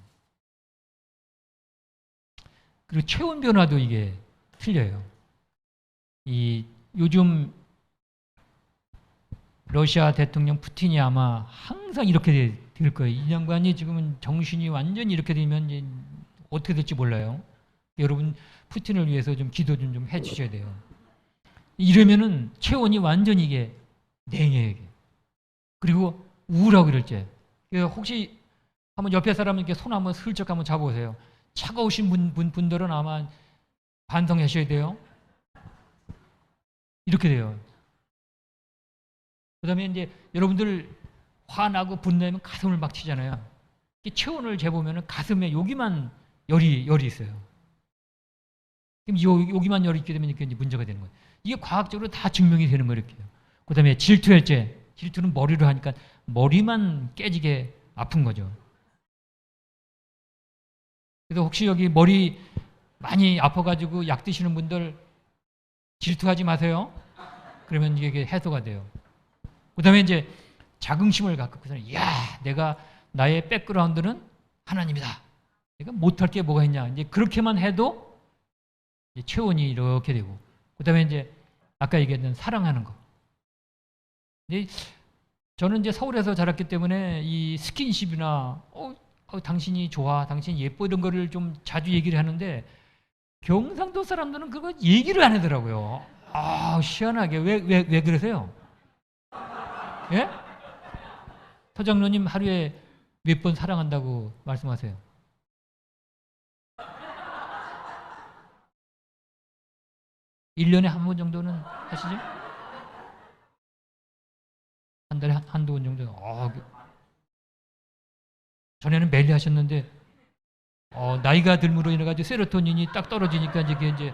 그리고 체온 변화도 이게 틀려요. 이 요즘 러시아 대통령 푸틴이 아마 항상 이렇게 될 거예요. 이 양반이 지금은 정신이 완전히 이렇게 되면 이제 어떻게 될지 몰라요. 여러분 푸틴을 위해서 좀 기도 좀 해주셔야 돼요. 이러면은 체온이 완전히 이게 냉해요. 이게. 그리고 우울하고 이럴 때. 혹시 한번 옆에 사람 이렇게 손 한번 슬쩍 한번 잡아보세요. 차가우신 분들은 아마 반성하셔야 돼요. 이렇게 돼요. 그다음에 이제 여러분들 화나고 분노하면 가슴을 막 치잖아요. 체온을 재보면 가슴에 여기만 열이 있어요. 그럼 여기만 열이 있게 되면 이게 문제가 되는 거예요. 이게 과학적으로 다 증명이 되는 거예요. 이렇게. 그다음에 질투할 때, 질투는 머리로 하니까 머리만 깨지게 아픈 거죠. 그래서 혹시 여기 머리 많이 아파가지고 약 드시는 분들 질투하지 마세요. 그러면 이게 해소가 돼요. 그다음에 이제 자긍심을 갖고 그 사람이, 야, 내가 나의 백그라운드는 하나님이다. 내가 못할 게 뭐가 있냐. 이제 그렇게만 해도 이제 체온이 이렇게 되고, 그다음에 이제 아까 얘기했던 사랑하는 거. 이제 저는 이제 서울에서 자랐기 때문에 이 스킨십이나 당신이 좋아, 당신이 예뻐 이런 거를 좀 자주 얘기를 하는데 경상도 사람들은 그거 얘기를 안 하더라고요. 아, 희한하게 왜 그러세요? 예? 서장로님 하루에 몇 번 사랑한다고 말씀하세요? (1년에) 한 번 정도는 하시죠? 한 달에 한두 번 정도. 전에는 매일 하셨는데 나이가 들므로 인해가지고 세로토닌이 딱 떨어지니까 이제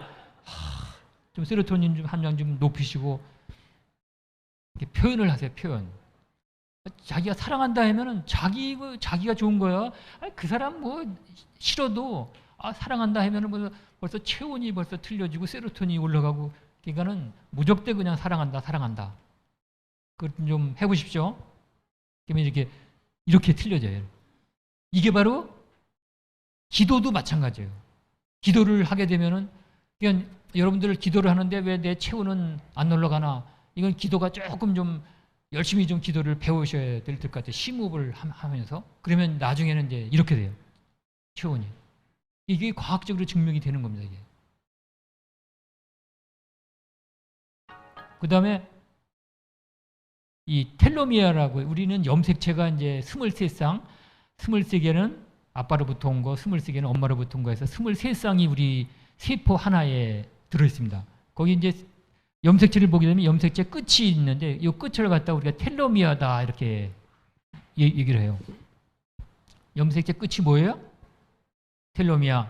좀 세로토닌 좀 함량 좀 높이시고 이렇게 표현을 하세요. 표현. 자기가 사랑한다 하면은 자기가 좋은 거야. 그 사람 뭐 싫어도 사랑한다 하면은 벌써 체온이 벌써 틀려지고 세로토닌이 올라가고, 그러니까는 무적대 그냥 사랑한다. 그걸 좀 해보십시오. 그러면 이렇게 틀려져요. 이게 바로 기도도 마찬가지예요. 기도를 하게 되면은 그냥 여러분들 기도를 하는데 왜 내 체온은 안 올라가나? 이건 기도가 조금 좀 열심히 좀 기도를 배우셔야 될 것 같아요. 심호흡을 하면서. 그러면 나중에는 이제 이렇게 돼요. 체온이. 이게 과학적으로 증명이 되는 겁니다. 이게. 그 다음에 이 텔로미어라고, 우리는 염색체가 이제 23쌍, 23개는 아빠로부터 온 거, 23개는 엄마로부터 온 거에서 23쌍이 우리 세포 하나에 들어있습니다. 거기 이제 염색체를 보게 되면 염색체 끝이 있는데 이 끝을 갖다 우리가 텔로미어다 이렇게 얘기를 해요. 염색체 끝이 뭐예요? 텔로미어.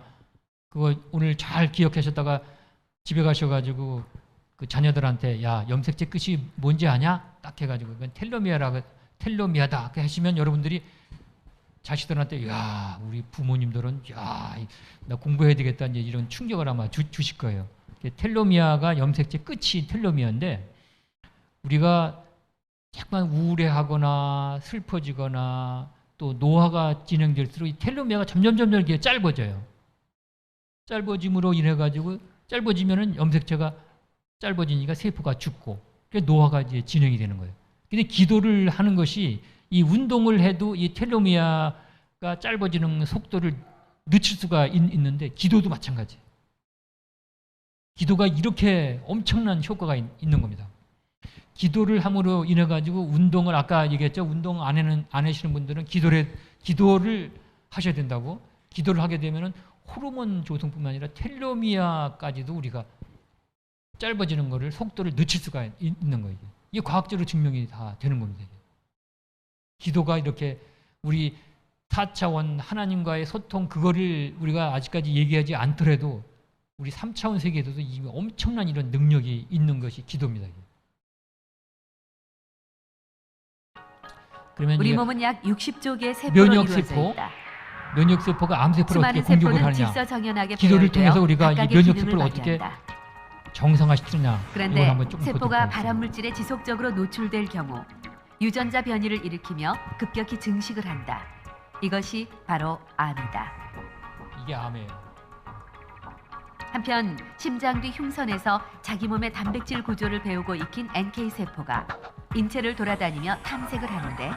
그거 오늘 잘 기억하셨다가 집에 가셔가지고 그 자녀들한테, 야, 염색체 끝이 뭔지 아냐? 딱 해가지고 이건 텔로미어다 하시면 여러분들이 자식들한테, 야, 우리 부모님들은, 야, 나 공부해야 되겠다, 이제 이런 충격을 아마 주실 거예요. 텔로미어가 염색체 끝이 텔로미어인데, 우리가 약간 우울해하거나 슬퍼지거나 또 노화가 진행될수록 이 텔로미어가 점점 이렇게 짧아져요. 짧아짐으로 인해 가지고, 짧아지면은 염색체가 짧아지니까 세포가 죽고, 노화가 이제 진행이 되는 거예요. 근데 기도를 하는 것이, 이 운동을 해도 이 텔로미어가 짧아지는 속도를 늦출 수가 있는데, 기도도 마찬가지예요. 기도가 이렇게 엄청난 효과가 있는 겁니다. 기도를 함으로 인해 가지고 운동을, 아까 얘기했죠. 운동 안 하시는 분들은 기도를 하셔야 된다고. 기도를 하게 되면은 호르몬 조성뿐만 아니라 텔로미어까지도 우리가 짧아지는 거를, 속도를 늦출 수가 있는 거예요. 이게 과학적으로 증명이 다 되는 겁니다. 기도가 이렇게 우리 4차원 하나님과의 소통, 그거를 우리가 아직까지 얘기하지 않더라도 우리 3차원 세계에서도 이 엄청난 이런 능력이 있는 것이 기도입니다. 그러면 우리 몸은 약 60조 개의 세포로 이루어져 있다. 면역세포가 암세포를 어떻게 수많은 공격을 세포는 하느냐. 질서정연하게 기도를 배열되어 통해서 우리가 이 각각의 면역세포를 기능을 어떻게 발휘한다. 정상화시키느냐. 이걸 그런데 한번 조금 세포가 보도록 하겠습니다. 발암물질에 지속적으로 노출될 경우 유전자 변이를 일으키며 급격히 증식을 한다. 이것이 바로 암이다. 이게 암이에요. 한편 심장 뒤 흉선에서 자기 몸의 단백질 구조를 배우고 익힌 NK세포가 인체를 돌아다니며 탐색을 하는데,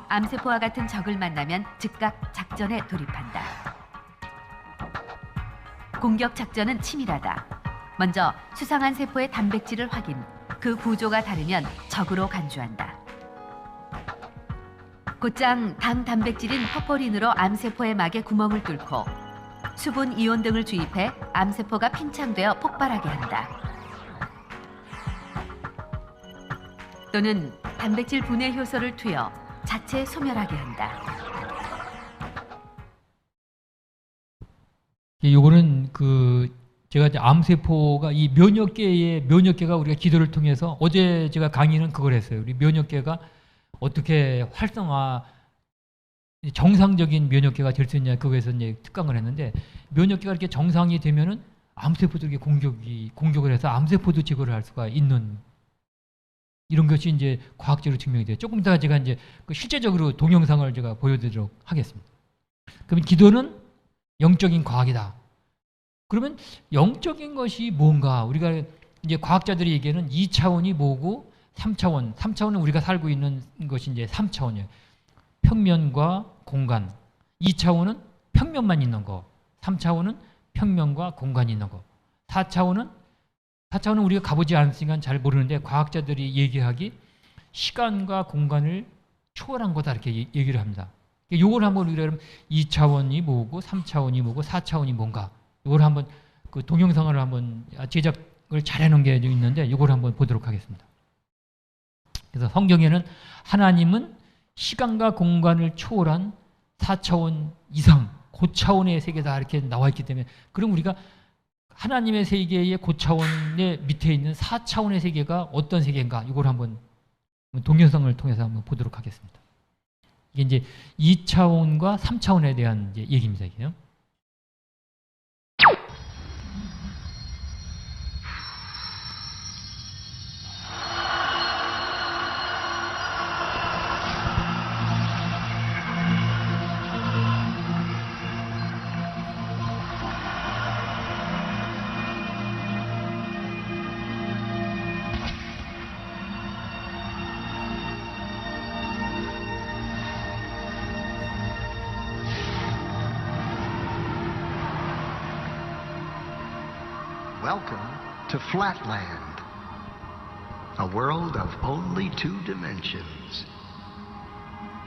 암세포와 같은 적을 만나면 즉각 작전에 돌입한다. 공격 작전은 치밀하다. 먼저 수상한 세포의 단백질을 확인, 그 구조가 다르면 적으로 간주한다. 곧장 당 단백질인 퍼포린으로 암세포의 막에 구멍을 뚫고 수분 이온 등을 주입해 암세포가 팽창되어 폭발하게 한다. 또는 단백질 분해 효소를 투여 자체 소멸하게 한다. 요거는 제가 이제 암세포가 이 면역계가 우리가 기도를 통해서 어제 제가 강의는 그걸 했어요. 우리 면역계가 어떻게 정상적인 면역계가 될 수 있냐, 그거에서 이제 특강을 했는데, 면역계가 이렇게 정상이 되면은 암세포들에게 공격을 해서 암세포도 제거를 할 수가 있는, 이런 것이 이제 과학적으로 증명이 돼요. 조금 이따가 제가 이제 실제적으로 동영상을 제가 보여드리도록 하겠습니다. 그럼 기도는 영적인 과학이다. 그러면 영적인 것이 뭔가, 우리가 이제 과학자들이 얘기하는 2차원이 뭐고 3차원은 우리가 살고 있는 것이 이제 3차원이에요. 평면과 공간. 2차원은 평면만 있는 거. 3차원은 평면과 공간이 있는 거. 4차원은 우리가 가보지 않았으니까 잘 모르는데, 과학자들이 얘기하기 시간과 공간을 초월한 거다, 이렇게 얘기를 합니다. 요걸 한번 우리가 2차원이 뭐고 3차원이 뭐고 4차원이 뭔가, 요걸 한번 그 동영상을 한번 제작을 잘 해놓은 게 있는데, 요걸 한번 보도록 하겠습니다. 그래서 성경에는 하나님은 시간과 공간을 초월한 4차원 이상 고차원의 세계다, 이렇게 나와 있기 때문에, 그럼 우리가 하나님의 세계의 고차원의 밑에 있는 4차원의 세계가 어떤 세계인가, 이걸 한번 동영상을 통해서 한번 보도록 하겠습니다. 이게 이제 2차원과 3차원에 대한 이제 얘기입니다. 이게요. Welcome to Flatland, a world of only 2 dimensions.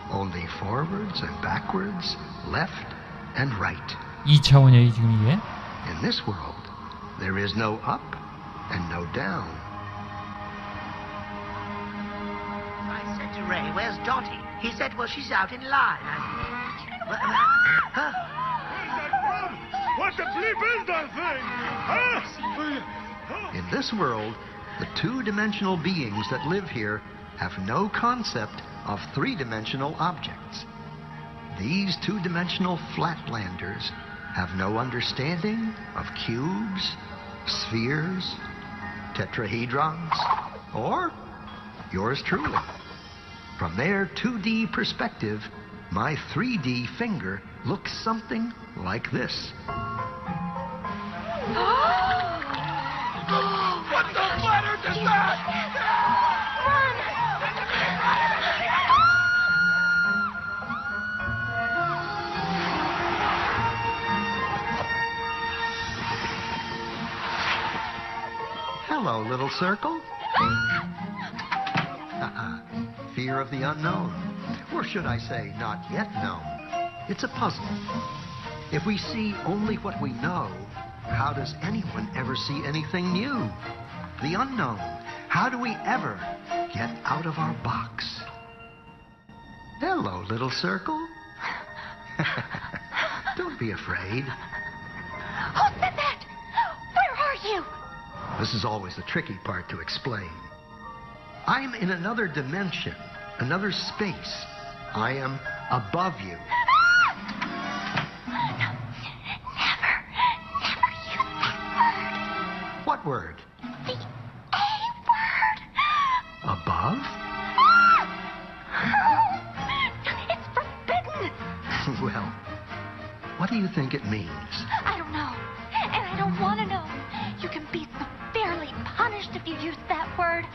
Only forwards and backwards, left and right. 2차원이에요, 지금 이게. In this world, there is no up and no down. I said to Ray, "Where's Dottie?" He said, "Well, she's out in line." What the bleep is that thing? Huh? In this world, the 2-dimensional beings that live here have no concept of 3-dimensional objects. These 2-dimensional flatlanders have no understanding of cubes, spheres, tetrahedrons, or yours truly. From their 2D perspective, my 3D finger looks something like this. What the bladder is that? Hello, little circle. Fear of the unknown. Or should I say, not yet known. It's a puzzle. If we see only what we know, how does anyone ever see anything new? The unknown. How do we ever get out of our box? Hello, little circle. Don't be afraid. Who said that? Where are you? This is always the tricky part to explain. I'm in another dimension, another space. I am above you. Never use that word. What word? The A word. Above? It's forbidden. Well, what do you think it means? I don't know. And I don't want to know. You can be severely punished if you use that word.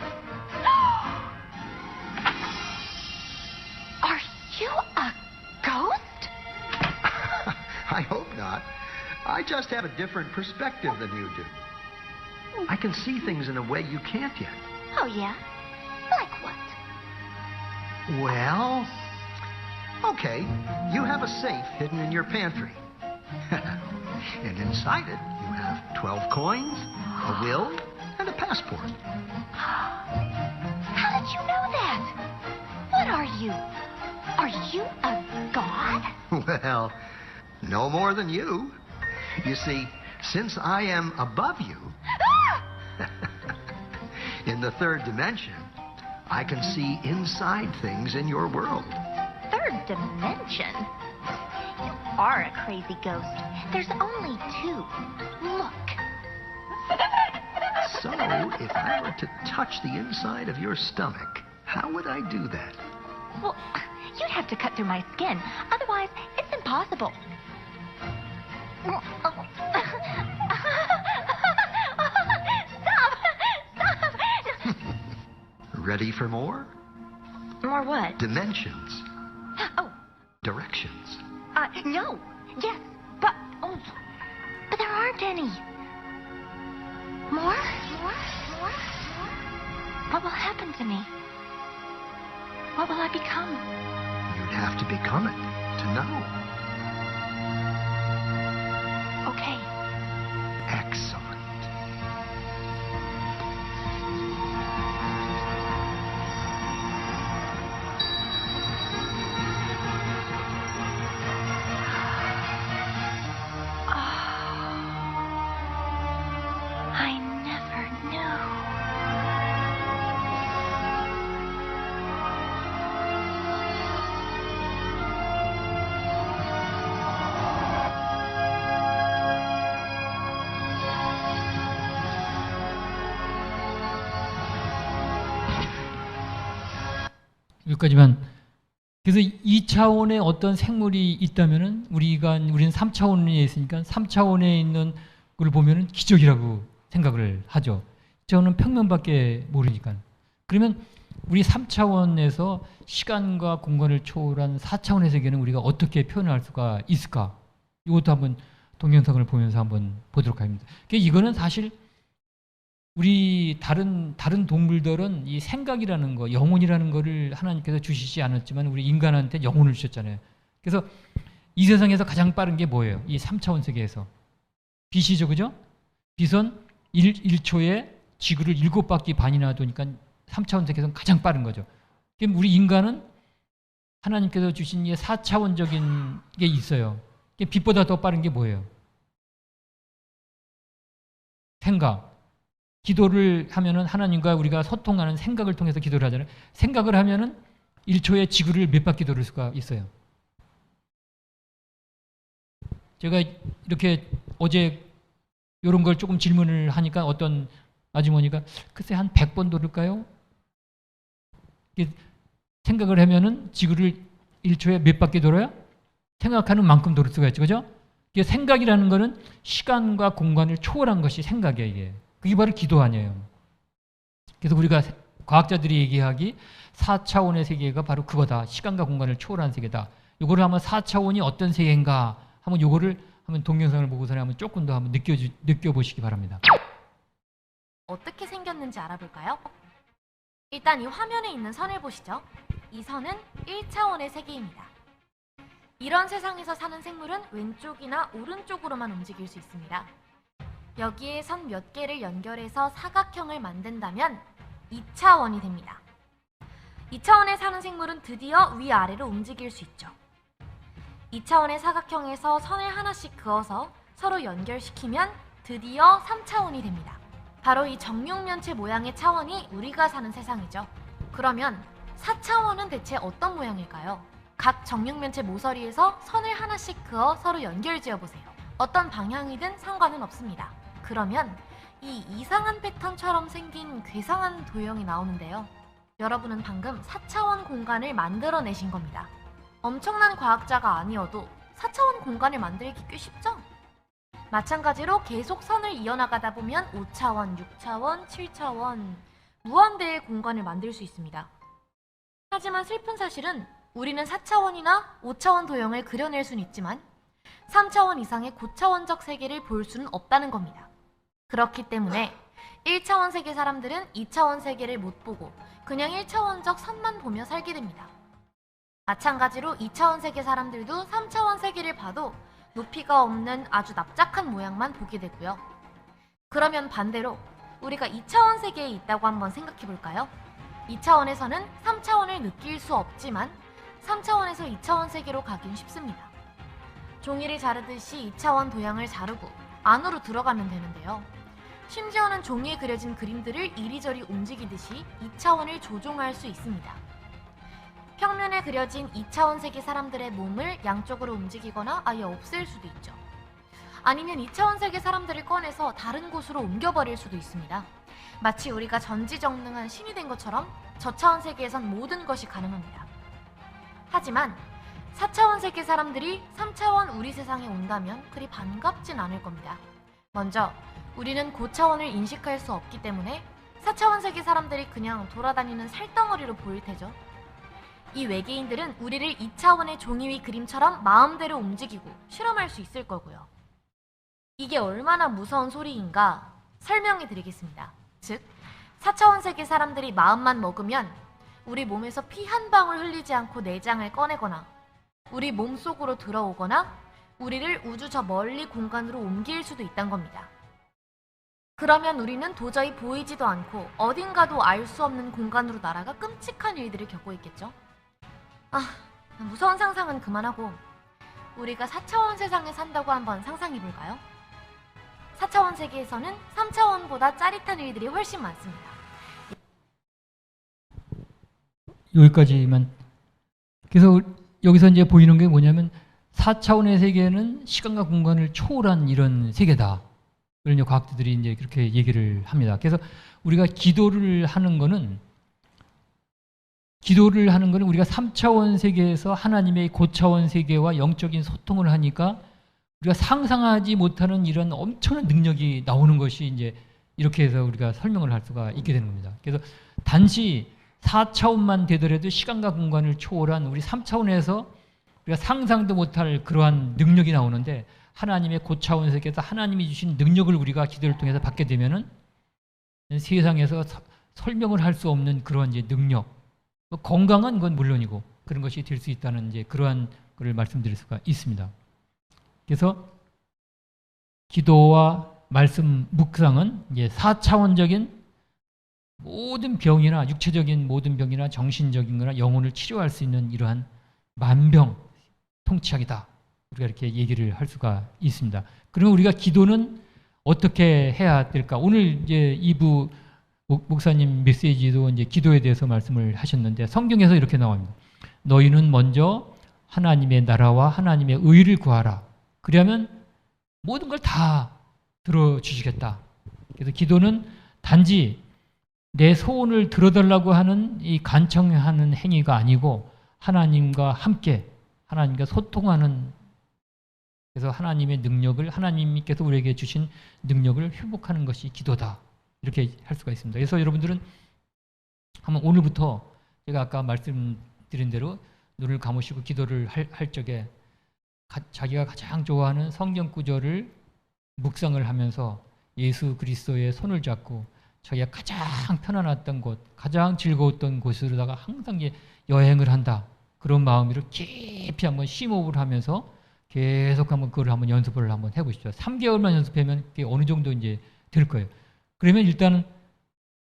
Are you a ghost? I hope not. I just have a different perspective than you do. I can see things in a way you can't yet. Oh, yeah? Like what? Well, Okay, you have a safe hidden in your pantry. And inside it, you have 12 coins, a will, and a passport. How did you know that? What are you? Are you a god? Well, no more than you. You see, since I am above you, in the third dimension, I can see inside things in your world. Third dimension? You are a crazy ghost. There's only two. Look. So, if I were to touch the inside of your stomach, how would I do that? Well, you'd have to cut through my skin. Otherwise, it's impossible. Stop! Stop! Ready for more? More what? Dimensions. Oh, Directions. no. Yes, but there aren't any. More? What will happen to me? What will I become? You'd have to become it to know. Okay. Excellent. I never knew. 여기까지만. 그래서 2차원의 어떤 생물이 있다면은 우리는 3차원에 있으니까 3차원에 있는 걸 보면은 기적이라고 생각을 하죠. 저는 평면밖에 모르니까. 그러면 우리 3차원에서 시간과 공간을 초월한 4차원의 세계는 우리가 어떻게 표현할 수가 있을까? 이것도 한번 동영상을 보면서 한번 보도록 합니다. 이거는 사실 우리 다른 동물들은 이 생각이라는 거, 영혼이라는 거를 하나님께서 주시지 않았지만 우리 인간한테 영혼을 주셨잖아요. 그래서 이 세상에서 가장 빠른 게 뭐예요? 이 3차원 세계에서. 빛이죠, 그죠? 빛은 1초에 지구를 7바퀴 반이나 도니까 3차원 세계에서는 가장 빠른 거죠. 그럼 우리 인간은 하나님께서 주신 이 4차원적인 게 있어요. 빛보다 더 빠른 게 뭐예요? 생각. 기도를 하면은 하나님과 우리가 소통하는 생각을 통해서 기도를 하잖아요. 생각을 하면은 1초에 지구를 몇 바퀴 돌을 수가 있어요. 제가 이렇게 어제 이런 걸 조금 질문을 하니까 어떤 아주머니가 글쎄 한 100번 돌을까요? 생각을 하면은 지구를 1초에 몇 바퀴 돌아요? 생각하는 만큼 돌을 수가 있죠. 그죠? 생각이라는 거는 시간과 공간을 초월한 것이 생각이에요, 이게. 그게 바로 기도 아니에요. 그래서 우리가 과학자들이 얘기하기 4차원의 세계가 바로 그거다. 시간과 공간을 초월한 세계다. 이거를 한번 4차원이 어떤 세계인가 한번 요거를 한번 동영상을 보고서 한번 조금 더 한번 느껴보시기 바랍니다. 어떻게 생겼는지 알아볼까요? 일단 이 화면에 있는 선을 보시죠. 이 선은 1차원의 세계입니다. 이런 세상에서 사는 생물은 왼쪽이나 오른쪽으로만 움직일 수 있습니다. 여기에 선 몇 개를 연결해서 사각형을 만든다면 2차원이 됩니다. 2차원에 사는 생물은 드디어 위아래로 움직일 수 있죠. 2차원의 사각형에서 선을 하나씩 그어서 서로 연결시키면 드디어 3차원이 됩니다. 바로 이 정육면체 모양의 차원이 우리가 사는 세상이죠. 그러면 4차원은 대체 어떤 모양일까요? 각 정육면체 모서리에서 선을 하나씩 그어 서로 연결지어 보세요. 어떤 방향이든 상관은 없습니다. 그러면 이 이상한 패턴처럼 생긴 괴상한 도형이 나오는데요. 여러분은 방금 4차원 공간을 만들어내신 겁니다. 엄청난 과학자가 아니어도 4차원 공간을 만들기 꽤 쉽죠? 마찬가지로 계속 선을 이어나가다 보면 5차원, 6차원, 7차원 무한대의 공간을 만들 수 있습니다. 하지만 슬픈 사실은 우리는 4차원이나 5차원 도형을 그려낼 수는 있지만 3차원 이상의 고차원적 세계를 볼 수는 없다는 겁니다. 그렇기 때문에 1차원 세계 사람들은 2차원 세계를 못 보고 그냥 1차원적 선만 보며 살게 됩니다. 마찬가지로 2차원 세계 사람들도 3차원 세계를 봐도 높이가 없는 아주 납작한 모양만 보게 되고요. 그러면 반대로 우리가 2차원 세계에 있다고 한번 생각해 볼까요? 2차원에서는 3차원을 느낄 수 없지만 3차원에서 2차원 세계로 가긴 쉽습니다. 종이를 자르듯이 2차원 도형을 자르고 안으로 들어가면 되는데요. 심지어는 종이에 그려진 그림들을 이리저리 움직이듯이 2차원을 조종할 수 있습니다. 평면에 그려진 2차원 세계 사람들의 몸을 양쪽으로 움직이거나 아예 없앨 수도 있죠. 아니면 2차원 세계 사람들을 꺼내서 다른 곳으로 옮겨버릴 수도 있습니다. 마치 우리가 전지전능한 신이 된 것처럼 저차원 세계에선 모든 것이 가능합니다. 하지만 4차원 세계 사람들이 3차원 우리 세상에 온다면 그리 반갑진 않을 겁니다. 먼저 우리는 고차원을 인식할 수 없기 때문에 4차원 세계 사람들이 그냥 돌아다니는 살덩어리로 보일 테죠. 이 외계인들은 우리를 2차원의 종이 위 그림처럼 마음대로 움직이고 실험할 수 있을 거고요. 이게 얼마나 무서운 소리인가 설명해 드리겠습니다. 즉, 4차원 세계 사람들이 마음만 먹으면 우리 몸에서 피 한 방울 흘리지 않고 내장을 꺼내거나 우리 몸 속으로 들어오거나 우리를 우주 저 멀리 공간으로 옮길 수도 있다는 겁니다. 그러면 우리는 도저히 보이지도 않고 어딘가도 알 수 없는 공간으로 날아가 끔찍한 일들을 겪고 있겠죠. 무서운 상상은 그만하고 우리가 4차원 세상에 산다고 한번 상상해 볼까요? 4차원 세계에서는 3차원보다 짜릿한 일들이 훨씬 많습니다. 여기까지만. 그래서 여기서 이제 보이는 게 뭐냐면 4차원의 세계는 시간과 공간을 초월한 이런 세계다. 그런 이제 과학자들이 이제 그렇게 얘기를 합니다. 그래서 우리가 기도를 하는 거는 우리가 3차원 세계에서 하나님의 고차원 세계와 영적인 소통을 하니까 우리가 상상하지 못하는 이런 엄청난 능력이 나오는 것이 이제 이렇게 해서 우리가 설명을 할 수가 있게 되는 겁니다. 그래서 단지 4차원만 되더라도 시간과 공간을 초월한 우리 3차원에서 우리가 상상도 못할 그러한 능력이 나오는데 하나님의 고차원 세계에서 하나님이 주신 능력을 우리가 기도를 통해서 받게 되면은 세상에서 설명을 할 수 없는 그런 이제 능력, 건강한 건 물론이고 그런 것이 될 수 있다는 이제 그러한 것을 말씀드릴 수가 있습니다. 그래서 기도와 말씀 묵상은 이제 4차원적인 모든 병이나 육체적인 모든 병이나 정신적인 거나 영혼을 치료할 수 있는 이러한 만병 통치약이다. 우리가 이렇게 얘기를 할 수가 있습니다. 그러면 우리가 기도는 어떻게 해야 될까? 오늘 이제 2부 목사님 메시지도 이제 기도에 대해서 말씀을 하셨는데 성경에서 이렇게 나옵니다. 너희는 먼저 하나님의 나라와 하나님의 의를 구하라. 그러면 모든 걸 다 들어주시겠다. 그래서 기도는 단지 내 소원을 들어달라고 하는 이 간청하는 행위가 아니고 하나님과 함께 하나님과 소통하는, 그래서 하나님의 능력을, 하나님께서 우리에게 주신 능력을 회복하는 것이 기도다. 이렇게 할 수가 있습니다. 그래서 여러분들은 한번 오늘부터 제가 아까 말씀드린 대로 눈을 감으시고 기도를 할 적에 자기가 가장 좋아하는 성경 구절을 묵상을 하면서 예수 그리스도의 손을 잡고 자기가 가장 편안했던 곳, 가장 즐거웠던 곳으로다가 항상 여행을 한다. 그런 마음으로 깊이 한번 심호흡을 하면서 계속 한번 그걸 한번 연습을 한번 해보시죠. 3개월만 연습하면 그게 어느 정도 이제 될 거예요. 그러면 일단은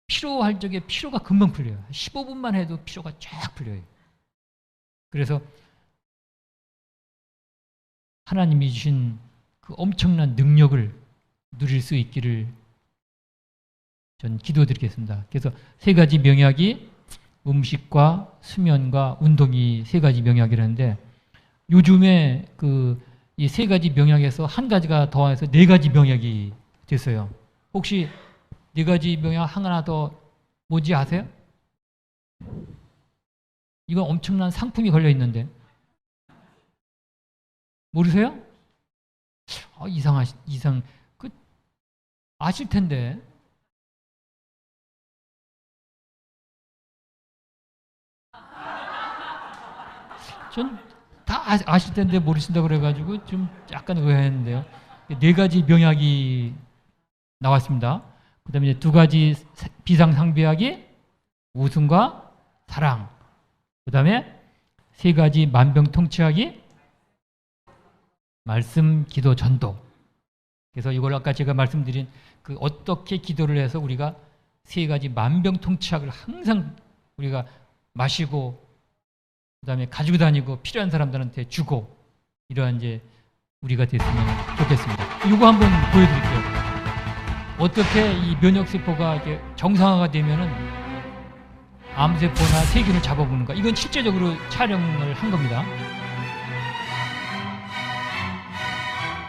피로할 적에 피로가 금방 풀려요. 15분만 해도 피로가 쫙 풀려요. 그래서 하나님이 주신 그 엄청난 능력을 누릴 수 있기를 전 기도드리겠습니다. 그래서 3가지 명약이 음식과 수면과 운동이 3가지 명약이라는데 요즘에 이 3가지 명약에서 한 가지가 더해서 4가지 명약이 됐어요. 혹시 4가지 명약 하나 더 뭔지 아세요? 이건 엄청난 상품이 걸려 있는데 모르세요? 아실 텐데. 전 다 아실 텐데 모르신다고 그래가지고 좀 약간 의아했는데요. 4가지 명약이 나왔습니다. 그 다음에 2가지 비상상비약이 웃음과 사랑. 그 다음에 세 가지 만병통치약이 말씀, 기도, 전도. 그래서 이걸 아까 제가 말씀드린 그 어떻게 기도를 해서 우리가 세 가지 만병통치약을 항상 우리가 마시고 그다음에 가지고 다니고 필요한 사람들한테 주고 이러한 이제 우리가 됐으면 좋겠습니다. 이거 한번 보여드릴게요. 어떻게 이 면역세포가 이렇게 정상화가 되면은 암세포나 세균을 잡아보는가? 이건 실제적으로 촬영을 한 겁니다.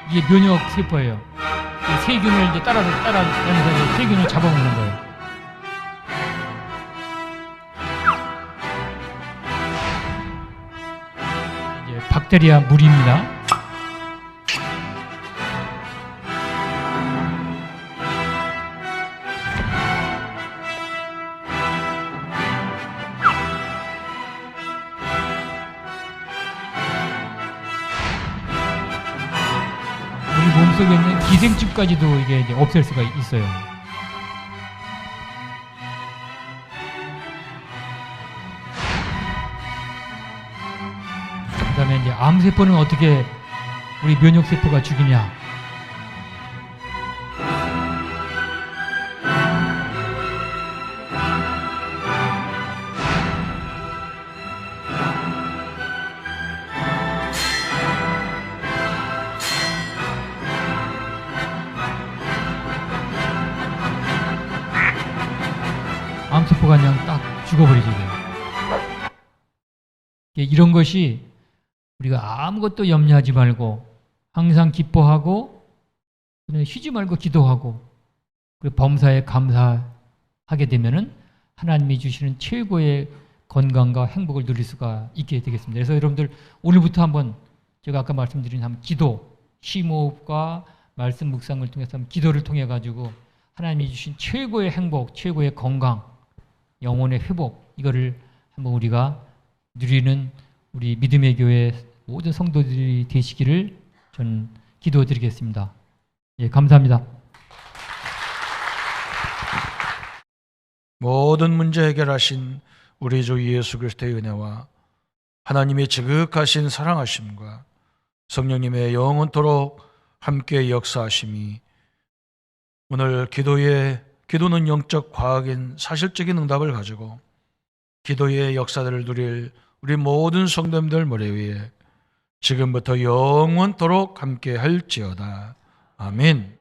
이게 면역세포예요. 이 세균을 이제 따라다니면서 세균을 잡아먹는 거예요. 이제 박테리아 물입니다. 우리 몸속에 있는 기생충까지도 이게 이제 없앨 수가 있어요. 그다음에 이제 암세포는 어떻게 우리 면역세포가 죽이냐? 암세포가 그냥 딱 죽어버리게 돼요. 이런 것이 우리가 아무것도 염려하지 말고 항상 기뻐하고 쉬지 말고 기도하고 그리고 범사에 감사하게 되면은 하나님이 주시는 최고의 건강과 행복을 누릴 수가 있게 되겠습니다. 그래서 여러분들 오늘부터 한번 제가 아까 말씀드린 한번 기도, 심호흡과 말씀 묵상을 통해서 한번 기도를 통해 가지고 하나님이 주신 최고의 행복, 최고의 건강, 영혼의 회복 이거를 한번 우리가 누리는 우리 믿음의 교회 모든 성도들이 되시기를 저는 기도드리겠습니다. 예, 감사합니다. 모든 문제 해결하신 우리 주 예수 그리스도의 은혜와 하나님의 지극하신 사랑하심과 성령님의 영원토록 함께 역사하심이 오늘 기도는 영적 과학인 사실적인 응답을 가지고 기도의 역사들을 누릴 우리 모든 성도님들 머리 위에 지금부터 영원토록 함께 할지어다. 아멘.